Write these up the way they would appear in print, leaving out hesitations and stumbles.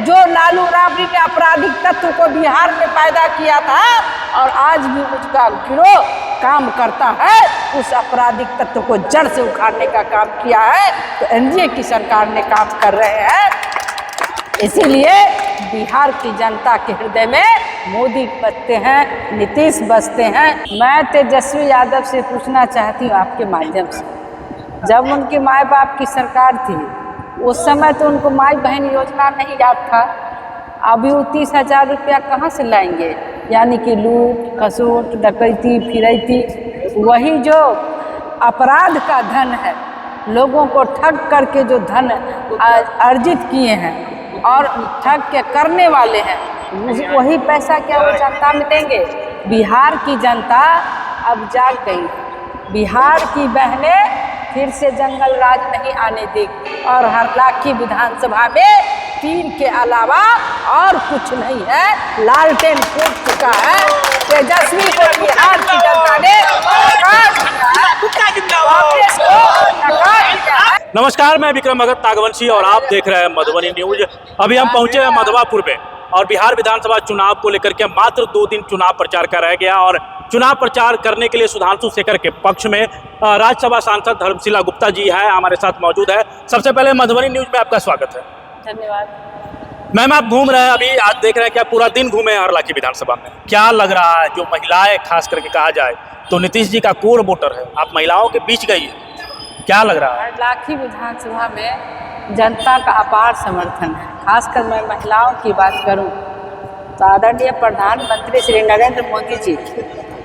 जो लालू राबड़ी ने आपराधिक तत्व को बिहार में पैदा किया था और आज भी उसका गिरोह काम करता है, उस आपराधिक तत्व को जड़ से उखाड़ने का काम किया है। तो एनडीए की सरकार ने काम कर रहे हैं। इसीलिए बिहार की जनता के हृदय में मोदी बसते हैं, नीतीश बसते हैं। मैं तेजस्वी यादव से पूछना चाहती हूँ आपके माध्यम से, जब उनके माँ बाप की सरकार थी उस समय तो उनको माई बहन योजना नहीं याद था। अभी वो 30,000 रुपया कहाँ से लाएंगे? यानी कि लूट खसूट डकैती फिरैती, वही जो अपराध का धन है, लोगों को ठग करके जो धन अर्जित किए हैं और ठग के करने वाले हैं, वही पैसा क्या वो जनता में देंगे? बिहार की जनता अब जाग गई। बिहार की बहनें फिर से जंगल राज नहीं आने देगी और हरलाखी विधानसभा में तीर के अलावा और कुछ नहीं है। लालटेन फूट चुका है। तेजस्वी को बिहार की जनता ने नमस्कार, मैं विक्रम भगत नागवंशी और आप देख रहे हैं मधुबनी न्यूज। अभी हम पहुंचे हैं मधवापुर में और बिहार विधानसभा चुनाव को लेकर के मात्र 2 दिन चुनाव प्रचार का रह गया और चुनाव प्रचार करने के लिए सुधांशु शेखर के पक्ष में राज्यसभा सांसद धर्मशिला गुप्ता जी है हमारे साथ मौजूद है। सबसे पहले मधुबनी न्यूज में आपका स्वागत है। धन्यवाद। मैम, आप घूम रहे हैं, अभी आज देख रहे हैं क्या पूरा दिन घूमे हैं हरलाखी विधानसभा में? क्या लग रहा है, जो महिलाएं खास करके कहा जाए तो नीतीश जी का कोर वोटर है, आप महिलाओं के बीच गई है, क्या लग रहा है? हरलाखी विधानसभा में जनता का अपार समर्थन है। खासकर मैं महिलाओं की बात करूं तो आदरणीय प्रधानमंत्री श्री नरेंद्र मोदी जी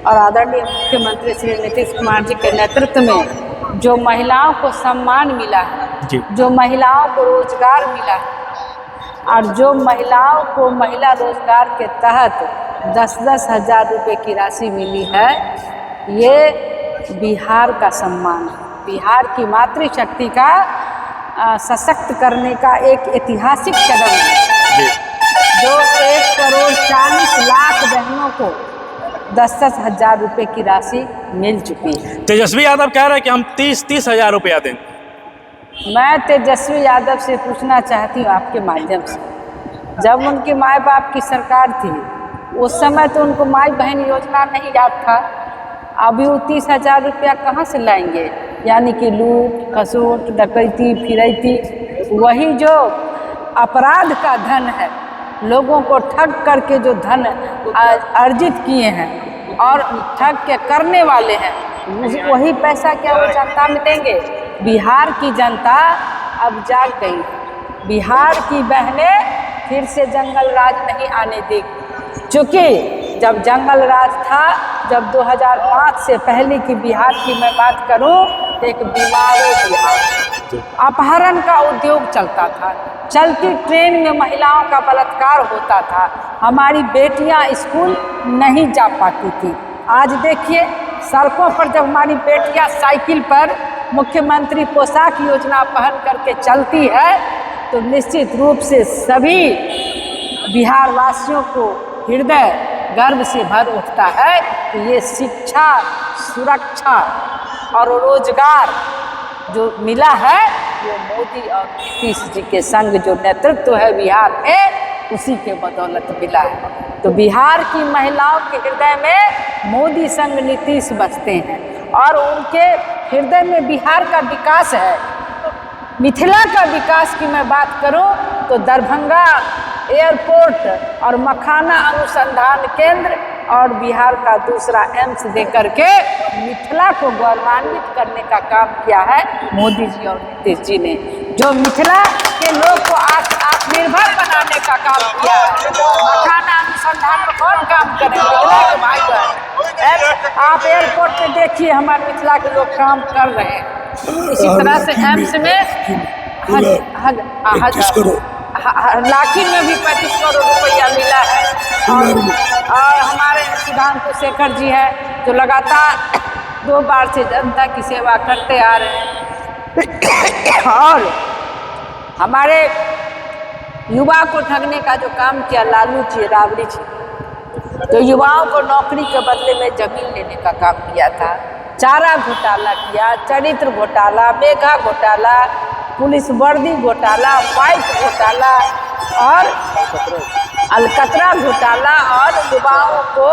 और आदरणीय मुख्यमंत्री श्री नीतीश कुमार जी के नेतृत्व में जो महिलाओं को सम्मान मिला है, जो महिलाओं को रोजगार मिला है और जो महिलाओं को महिला रोजगार के तहत 10-10 हज़ार रुपये की राशि मिली है, ये बिहार का सम्मान है। बिहार की मातृशक्ति का सशक्त करने का एक ऐतिहासिक कदम है, जो 1,40,40,00,000 बहनों को 10-10 हज़ार रुपये की राशि मिल चुकी है। तेजस्वी यादव कह रहे हैं कि हम 30-30 हज़ार रुपया दें। मैं तेजस्वी यादव से पूछना चाहती हूँ आपके माध्यम से, जब उनके माँ बाप की सरकार थी उस समय तो उनको माई बहन योजना नहीं याद था। अभी वो 30,000 रुपया कहाँ से लाएंगे? यानी कि लूट खसूट डकैती फिरैती, वही जो अपराध का धन है, लोगों को ठग करके जो धन अर्जित किए हैं और ठग के करने वाले हैं, वही पैसा क्या वो जनता में देंगे? बिहार की जनता अब जाग गई। बिहार की बहनें फिर से जंगल राज नहीं आने देगी, क्योंकि जब जंगल राज था, जब 2005 से पहले की बिहार की मैं बात करूं तो एक बीमारू बिहार, अपहरण का उद्योग चलता था, चलती ट्रेन में महिलाओं का बलात्कार होता था, हमारी बेटियां स्कूल नहीं जा पाती थी। आज देखिए सड़कों पर जब हमारी बेटियां साइकिल पर मुख्यमंत्री पोशाक योजना पहन करके चलती है तो निश्चित रूप से सभी बिहार वासियों को हृदय गर्व से भर उठता है कि ये शिक्षा, सुरक्षा और रोजगार जो मिला है वो मोदी और नीतीश जी के संग जो नेतृत्व है बिहार में, उसी के बदौलत मिला है। तो बिहार की महिलाओं के हृदय में मोदी संग नीतीश बसते हैं और उनके हृदय में बिहार का विकास है। मिथिला का विकास की मैं बात करूं तो दरभंगा एयरपोर्ट और मखाना अनुसंधान केंद्र और बिहार का दूसरा एम्स देकर के मिथिला को गौरवान्वित करने का काम किया है मोदी जी और नीतीश जी ने, जो मिथिला के लोग को आत्मनिर्भर बनाने का काम किया है। मखाना अनुसंधान में कौन काम करे? मिथिला के भाई बहन। आप एयरपोर्ट पे देखिए हमारे मिथिला के लोग काम कर रहे हैं। इसी तरह से एम्स में लाखी में भी 35 करोड़ रुपया मिला है और हमारे सुधांशु शेखर जी हैं जो लगातार 2 बार से जनता की सेवा करते आ रहे हैं और हमारे युवा को ठगने का जो काम किया लालू जी राबड़ी जी, तो युवाओं को नौकरी के बदले में जमीन लेने का काम किया था, चारा घोटाला किया, चरित्र घोटाला, मेघा घोटाला, पुलिस वर्दी घोटाला, बाइक घोटाला, और अलकतरा घोटाला और युवाओं को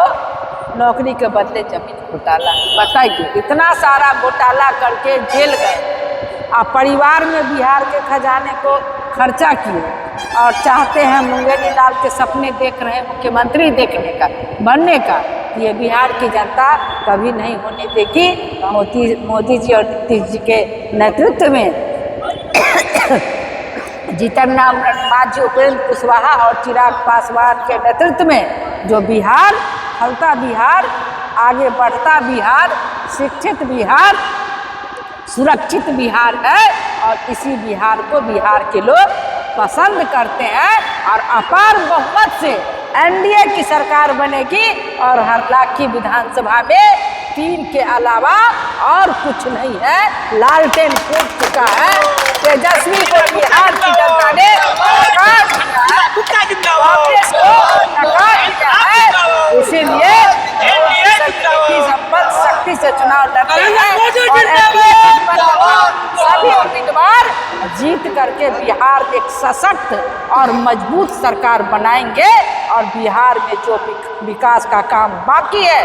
नौकरी के बदले जमीन घोटाला। बताइए, इतना सारा घोटाला करके जेल गए और परिवार में बिहार के खजाने को खर्चा किए और चाहते हैं मुंगेरी लाल के सपने देख रहे हैं मुख्यमंत्री देखने का, बनने का। ये बिहार की जनता कभी नहीं होने देगी। मोदी जी और नीतीश जी के नेतृत्व में जीतन राम मांझी, उपेंद्र कुशवाहा और चिराग पासवान के नेतृत्व में जो बिहार, फलता बिहार, आगे बढ़ता बिहार, शिक्षित बिहार, सुरक्षित बिहार है और इसी बिहार को बिहार के लोग पसंद करते हैं और अपार बहुमत से एनडीए की सरकार बनेगी और हरलाखी विधानसभा में 3 के अलावा और कुछ नहीं है। लालटेन फूट चुका है। तेजस्वी को बिहार की जनता ने नकार दिया है। इसीलिए शक्ति से चुनाव लड़ते हैं और सभी उम्मीदवार जीत करके बिहार एक सशक्त और मजबूत सरकार बनाएंगे और बिहार में जो विकास का काम बाकी है,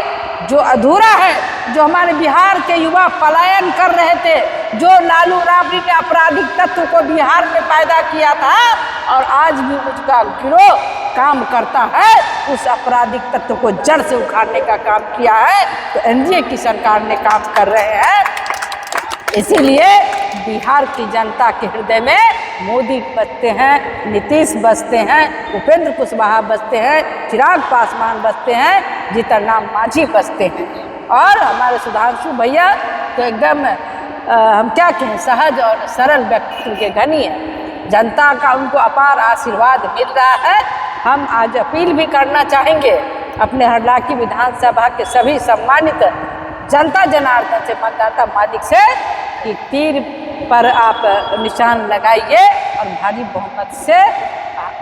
जो अधूरा है, जो हमारे बिहार के युवा पलायन कर रहे थे, जो लालू राबड़ी ने आपराधिक तत्व को बिहार में पैदा किया था और आज भी उसका गिरोह काम करता है, उस आपराधिक तत्व को जड़ से उखाड़ने का काम किया है। तो एनडीए की सरकार ने काम कर रहे हैं। इसीलिए बिहार की जनता के हृदय में मोदी बसते हैं, नीतीश बसते हैं, उपेंद्र कुशवाहा बसते हैं, चिराग पासवान बसते हैं, जीतन राम मांझी बसते हैं। और हमारे सुधांशु भैया तो एकदम हम क्या कहें, सहज और सरल व्यक्तित्व के धनी हैं। जनता का उनको अपार आशीर्वाद मिल रहा है। हम आज अपील भी करना चाहेंगे अपने हरलाखी विधानसभा के सभी सम्मानित जनता जनार्दन से, मतदाता मालिक से, कि तीर पर आप निशान लगाइए और भारी बहुमत से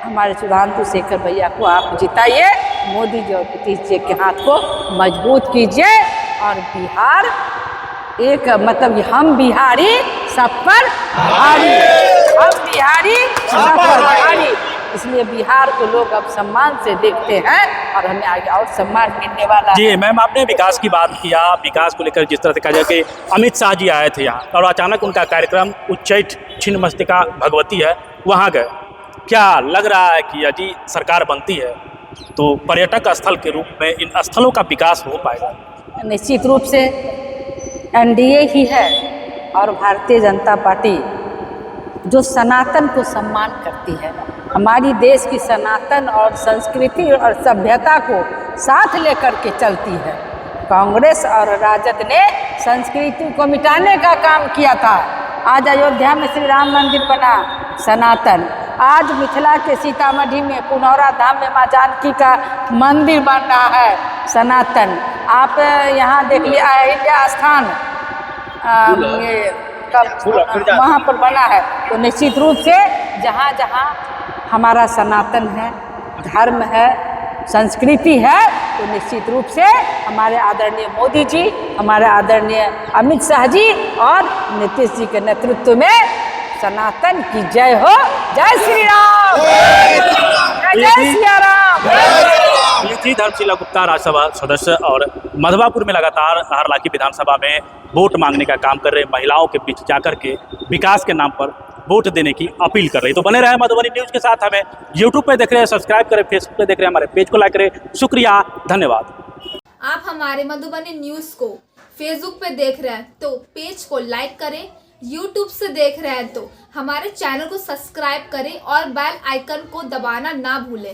हमारे सुधांशु शेखर भैया को आप जिताइए। मोदी जी और नीतीश जी के हाथ को मजबूत कीजिए और बिहार एक मतलब हम बिहारी सब पर भारी, हम बिहारी सब पर भारी। इसलिए बिहार को लोग अब सम्मान से देखते हैं और हमें आगे और सम्मान मिलने वाला है। जी मैम, आपने विकास की बात किया, विकास को लेकर जिस तरह से कहा जाए कि अमित शाह जी आए थे यहाँ और अचानक उनका कार्यक्रम उच्चैठ छिन्नमस्तिका भगवती है वहाँ गए। क्या लग रहा है कि यदि सरकार बनती है तो पर्यटक स्थल के रूप में इन स्थलों का विकास हो पाएगा? निश्चित रूप से एनडीए ही है और भारतीय जनता पार्टी जो सनातन को सम्मान करती है, हमारी देश की सनातन और संस्कृति और सभ्यता को साथ लेकर के चलती है। कांग्रेस और राजद ने संस्कृति को मिटाने का काम किया था। आज अयोध्या में श्री राम मंदिर बना, सनातन। आज मिथिला के सीतामढ़ी में पुनौरा धाम में माँ जानकी का मंदिर बन रहा है, सनातन। आप यहाँ देख लिया अहिल्या स्थान वहाँ पर बना है। तो निश्चित रूप से जहाँ जहाँ हमारा सनातन है, धर्म है, संस्कृति है, तो निश्चित रूप से हमारे आदरणीय मोदी जी, हमारे आदरणीय अमित शाह जी और नीतीश जी के नेतृत्व में सनातन की जय हो। जय श्री राम, जय सिया राम। जी, धर्मशिला गुप्ता राज्यसभा सदस्य और मधवापुर में लगातार हरलाखी विधानसभा में वोट मांगने का काम कर रहे महिलाओं के बीच जाकर के विकास के नाम पर वोट देने की अपील कर रही। तो बने रहे मधुबनी न्यूज के साथ। हमें यूट्यूब पे देख रहे हैं सब्सक्राइब करें, फेसबुक पे देख रहे हैं हमारे पेज को लाइक करें। शुक्रिया, धन्यवाद। आप हमारे मधुबनी न्यूज को फेसबुक पे देख रहे हैं तो पेज को लाइक करें, यूट्यूब से देख रहे हैं तो हमारे चैनल को सब्सक्राइब करें और बेल आइकन को दबाना ना भूलें।